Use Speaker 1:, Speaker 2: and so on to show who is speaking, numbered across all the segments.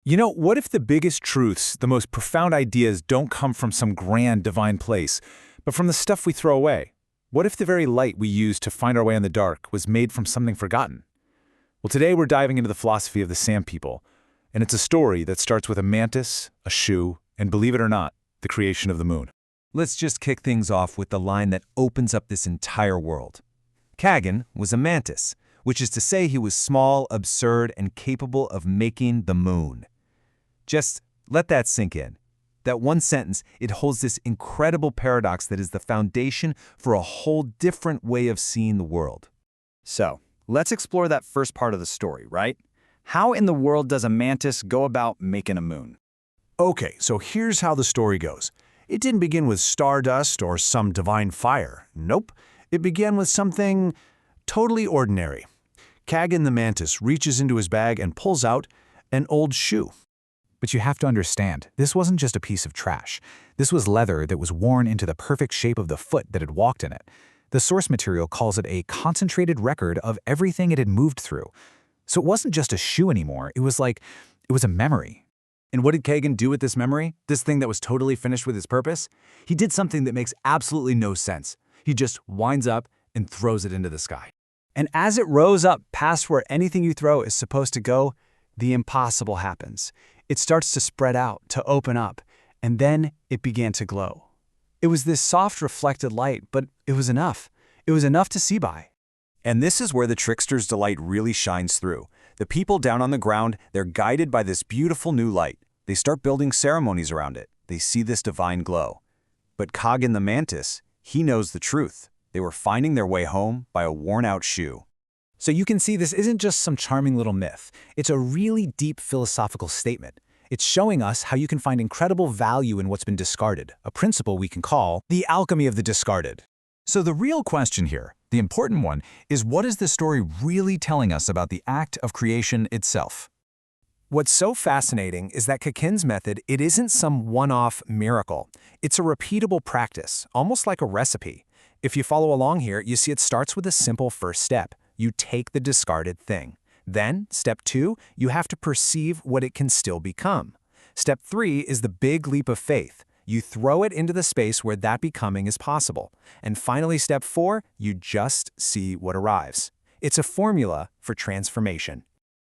Speaker 1: What if the biggest truths, the most profound ideas don't come from some grand divine place, but from the stuff we throw away? What if the very light we use to find our way in the dark was made from something forgotten? Well, today we're diving into the philosophy of the Sand People, and it's a story that starts with a mantis, a shoe, and believe it or not, the creation of the moon.
Speaker 2: Let's just kick things off with the line that opens up this entire world. Kaggen was a mantis, which is to say he was small, absurd, and capable of making the moon. Just let that sink in. That one sentence, it holds this incredible paradox that is the foundation for a whole different way of seeing the world.
Speaker 3: So, let's explore that first part of the story, right? How in the world does a mantis go about making a moon?
Speaker 4: Okay, so here's how the story goes. It didn't begin with stardust or some divine fire. Nope. It began with something totally ordinary. Kaggen the mantis reaches into his bag and pulls out an old shoe.
Speaker 1: But you have to understand, this wasn't just a piece of trash. This was leather that was worn into the perfect shape of the foot that had walked in it. The source material calls it a concentrated record of everything it had moved through. So it wasn't just a shoe anymore, it was a memory.
Speaker 5: And what did Kaggen do with this memory? This thing that was totally finished with its purpose? He did something that makes absolutely no sense. He just winds up and throws it into the sky.
Speaker 3: And as it rose up past where anything you throw is supposed to go, the impossible happens. It starts to spread out, to open up, and then it began to glow. It was this soft reflected light, but it was enough. It was enough to see by.
Speaker 2: And this is where the trickster's delight really shines through. The people down on the ground, they're guided by this beautiful new light. They start building ceremonies around it. They see this divine glow. But Kaggen the mantis, he knows the truth. They were finding their way home by a worn-out shoe.
Speaker 1: So you can see this isn't just some charming little myth. It's a really deep philosophical statement. It's showing us how you can find incredible value in what's been discarded, a principle we can call the alchemy of the discarded.
Speaker 6: So the real question here, the important one, is what is this story really telling us about the act of creation itself?
Speaker 7: What's so fascinating is that Kaggen's method, it isn't some one-off miracle. It's a repeatable practice, almost like a recipe. If you follow along here, you see it starts with a simple first step. You take the discarded thing. Then, step 2, you have to perceive what it can still become. Step 3 is the big leap of faith. You throw it into the space where that becoming is possible. And finally, step 4, you just see what arrives. It's a formula for transformation.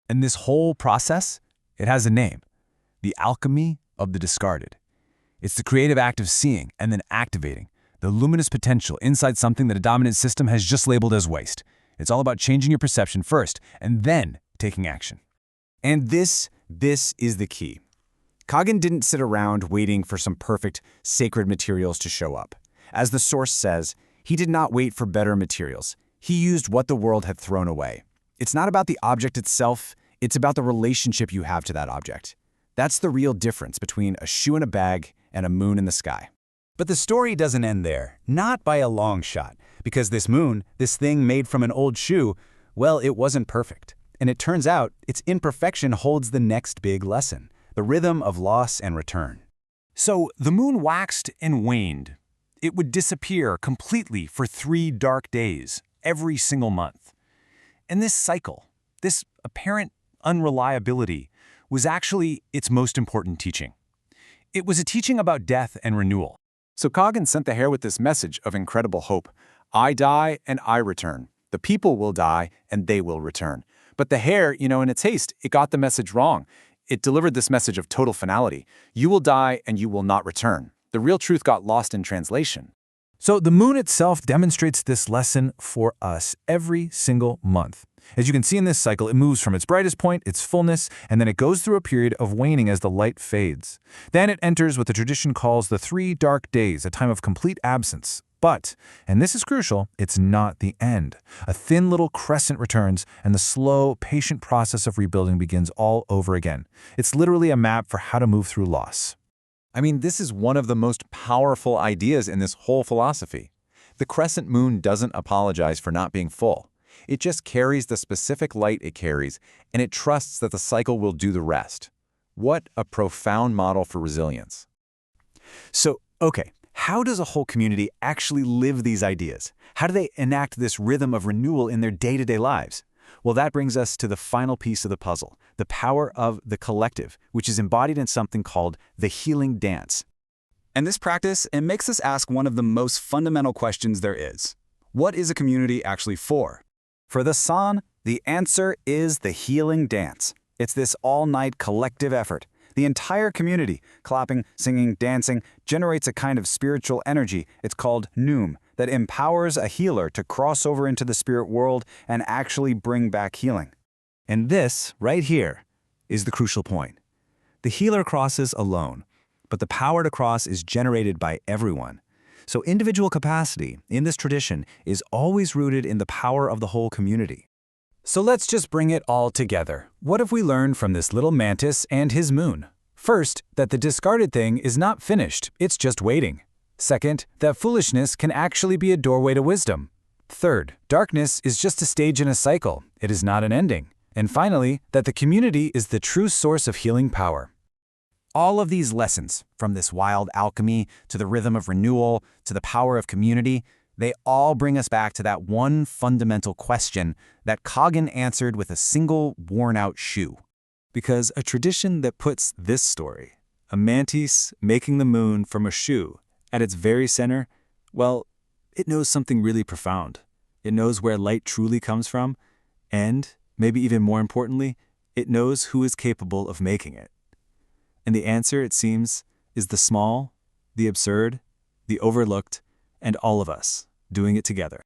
Speaker 6: And this whole process, it has a name: the alchemy of the discarded. It's the creative act of seeing and then activating the luminous potential inside something that a dominant system has just labeled as waste. It's all about changing your perception first and then taking action.
Speaker 3: And this is the key. Kaggen didn't sit around waiting for some perfect, sacred materials to show up. As the source says, he did not wait for better materials. He used what the world had thrown away. It's not about the object itself, it's about the relationship you have to that object. That's the real difference between a shoe in a bag and a moon in the sky.
Speaker 5: But the story doesn't end there, not by a long shot, because this moon, this thing made from an old shoe, well, it wasn't perfect. And it turns out its imperfection holds the next big lesson, the rhythm of loss and return.
Speaker 6: So the moon waxed and waned. It would disappear completely for 3 dark days, every single month. And this cycle, this apparent unreliability, was actually its most important teaching. It was a teaching about death and renewal.
Speaker 3: So Kaggen sent the hare with this message of incredible hope. I die and I return. The people will die and they will return. But the hare, in its haste, it got the message wrong. It delivered this message of total finality. You will die and you will not return. The real truth got lost in translation.
Speaker 1: So the moon itself demonstrates this lesson for us every single month. As you can see in this cycle, it moves from its brightest point, its fullness, and then it goes through a period of waning as the light fades. Then it enters what the tradition calls the 3 dark days, a time of complete absence. But, and this is crucial, it's not the end. A thin little crescent returns, and the slow, patient process of rebuilding begins all over again. It's literally a map for how to move through loss.
Speaker 2: I mean, this is one of the most powerful ideas in this whole philosophy. The crescent moon doesn't apologize for not being full. It just carries the specific light it carries, and it trusts that the cycle will do the rest. What a profound model for resilience.
Speaker 3: So, okay, how does a whole community actually live these ideas? How do they enact this rhythm of renewal in their day-to-day lives? Well, that brings us to the final piece of the puzzle, the power of the collective, which is embodied in something called the healing dance.
Speaker 5: And this practice, it makes us ask one of the most fundamental questions there is. What is a community actually for? For the San, the answer is the healing dance. It's this all-night collective effort. The entire community, clapping, singing, dancing, generates a kind of spiritual energy. It's called Noom, that empowers a healer to cross over into the spirit world and actually bring back healing. And this, right here, is the crucial point. The healer crosses alone, but the power to cross is generated by everyone. So individual capacity, in this tradition, is always rooted in the power of the whole community.
Speaker 1: So let's just bring it all together. What have we learned from this little mantis and his moon? First, that the discarded thing is not finished, it's just waiting. Second, that foolishness can actually be a doorway to wisdom. Third, darkness is just a stage in a cycle, it is not an ending. And finally, that the community is the true source of healing power.
Speaker 2: All of these lessons, from this wild alchemy to the rhythm of renewal to the power of community, they all bring us back to that one fundamental question that Kaggen answered with a single worn-out shoe.
Speaker 5: Because a tradition that puts this story, a mantis making the moon from a shoe, at its very center, well, it knows something really profound. It knows where light truly comes from, and, maybe even more importantly, it knows who is capable of making it. And the answer, it seems, is the small, the absurd, the overlooked, and all of us doing it together.